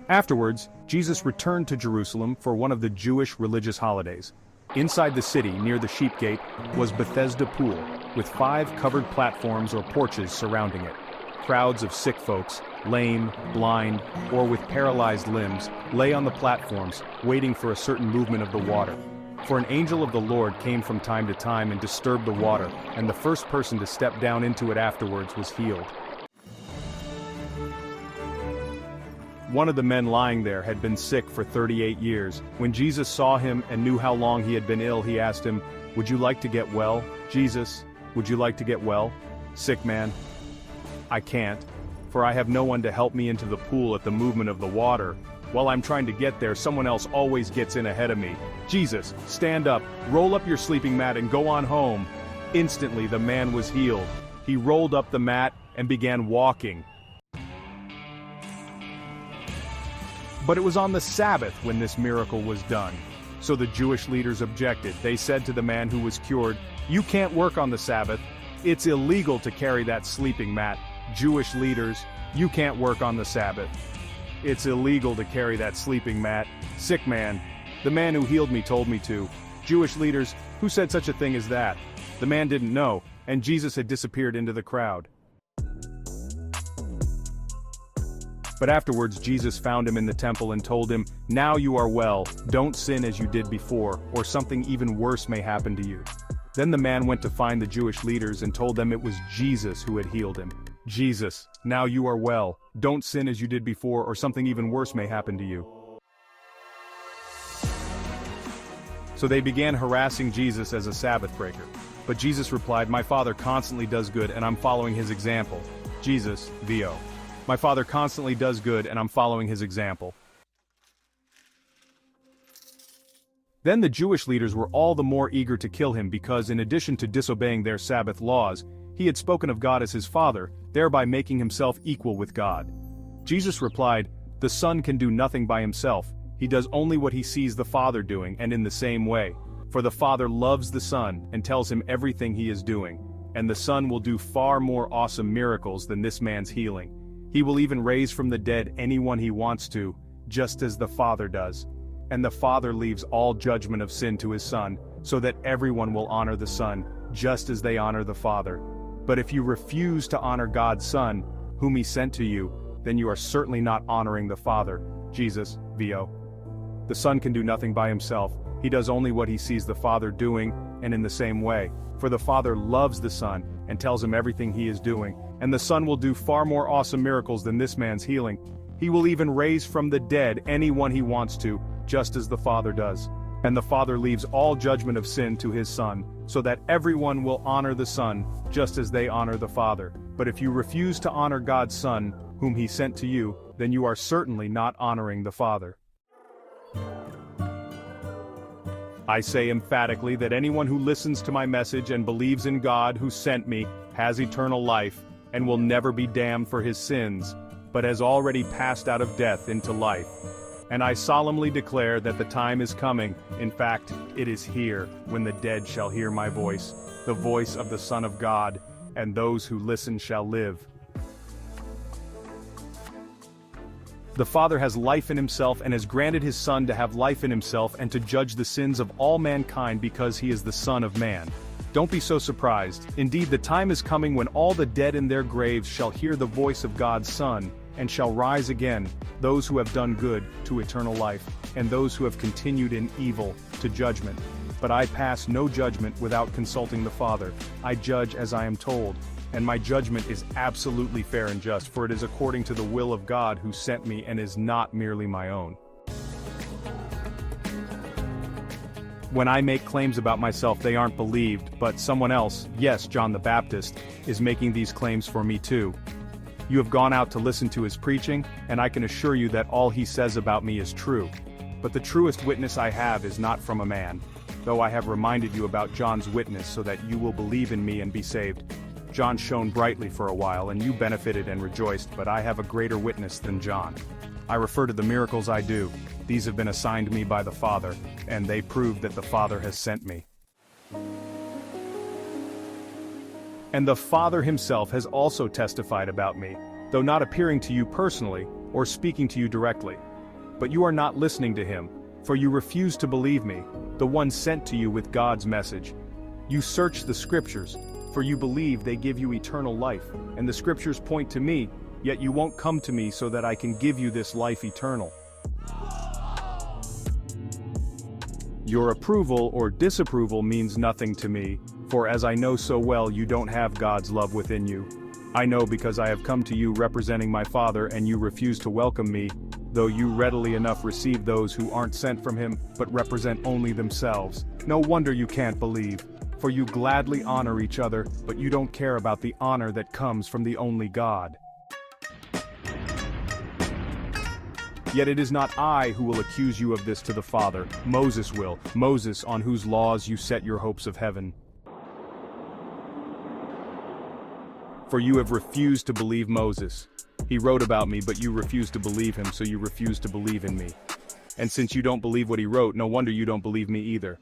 Afterwards, Jesus returned to Jerusalem for one of the Jewish religious holidays. Inside the city, near the sheep gate, was Bethesda Pool, with 5 covered platforms or porches surrounding it. Crowds of sick folks, lame, blind, or with paralyzed limbs, lay on the platforms, waiting for a certain movement of the water. For an angel of the Lord came from time to time and disturbed the water, and the first person to step down into it afterwards was healed. One of the men lying there had been sick for 38 years. When Jesus saw him and knew how long he had been ill, he asked him, "Would you like to get well, Jesus? Would you like to get well?" Sick man, "I can't, for I have no one to help me into the pool at the movement of the water. While I'm trying to get there, someone else always gets in ahead of me. Jesus, stand up, roll up your sleeping mat and go on home." Instantly the man was healed. He rolled up the mat and began walking. But it was on the Sabbath when this miracle was done. So the Jewish leaders objected. They said to the man who was cured, "You can't work on the Sabbath. It's illegal to carry that sleeping mat." Jewish leaders, "You can't work on the Sabbath. It's illegal to carry that sleeping mat." Sick man, "The man who healed me told me to." Jewish leaders, "Who said such a thing as that?" The man didn't know, and Jesus had disappeared into the crowd. But afterwards Jesus found him in the temple and told him, "Now you are well, don't sin as you did before, or something even worse may happen to you." Then the man went to find the Jewish leaders and told them it was Jesus who had healed him. "Jesus, now you are well, don't sin as you did before, or something even worse may happen to you." So they began harassing Jesus as a Sabbath breaker. But Jesus replied, "My Father constantly does good and I'm following his example." Jesus, VO. My Father constantly does good and I'm following his example. Then the Jewish leaders were all the more eager to kill him because in addition to disobeying their Sabbath laws, he had spoken of God as his Father, thereby making himself equal with God. Jesus replied, "The Son can do nothing by himself, he does only what he sees the Father doing, and in the same way. For the Father loves the Son and tells him everything he is doing, and the Son will do far more awesome miracles than this man's healing. He will even raise from the dead anyone he wants to, just as the Father does. And the Father leaves all judgment of sin to his Son, so that everyone will honor the Son, just as they honor the Father. But if you refuse to honor God's Son, whom he sent to you, then you are certainly not honoring the Father." Jesus, VO. The Son can do nothing by himself, he does only what he sees the Father doing, and in the same way. For the Father loves the Son, and tells him everything he is doing, and the Son will do far more awesome miracles than this man's healing. He will even raise from the dead anyone he wants to, just as the Father does. And the Father leaves all judgment of sin to his Son, so that everyone will honor the Son, just as they honor the Father. But if you refuse to honor God's Son, whom he sent to you, then you are certainly not honoring the Father. I say emphatically that anyone who listens to my message and believes in God who sent me has eternal life, and will never be damned for his sins, but has already passed out of death into life. And I solemnly declare that the time is coming, in fact, it is here, when the dead shall hear my voice, the voice of the Son of God, and those who listen shall live. The Father has life in himself and has granted his Son to have life in himself and to judge the sins of all mankind because he is the Son of Man. Don't be so surprised. Indeed, the time is coming when all the dead in their graves shall hear the voice of God's Son, and shall rise again, those who have done good to eternal life, and those who have continued in evil to judgment. But I pass no judgment without consulting the Father. I judge as I am told, and my judgment is absolutely fair and just, for it is according to the will of God who sent me and is not merely my own. When I make claims about myself, they aren't believed, but someone else, yes, John the Baptist, is making these claims for me too. You have gone out to listen to his preaching, and I can assure you that all he says about me is true. But the truest witness I have is not from a man, though I have reminded you about John's witness so that you will believe in me and be saved. John shone brightly for a while, and you benefited and rejoiced, but I have a greater witness than John. I refer to the miracles I do. These have been assigned me by the Father, and they prove that the Father has sent me. And the Father himself has also testified about me. though not appearing to you personally, or speaking to you directly. But you are not listening to him, for you refuse to believe me, the one sent to you with God's message. You search the scriptures, for you believe they give you eternal life, and the scriptures point to me, yet you won't come to me so that I can give you this life eternal. Your approval or disapproval means nothing to me, for as I know so well you don't have God's love within you. I know because I have come to you representing my Father and you refuse to welcome me, though you readily enough receive those who aren't sent from him but represent only themselves. No wonder you can't believe, for you gladly honor each other, but you don't care about the honor that comes from the only God. Yet it is not I who will accuse you of this to the Father, Moses will, Moses on whose laws you set your hopes of heaven. For you have refused to believe Moses. He wrote about me, but you refuse to believe him, so you refuse to believe in me. And since you don't believe what he wrote, no wonder you don't believe me either.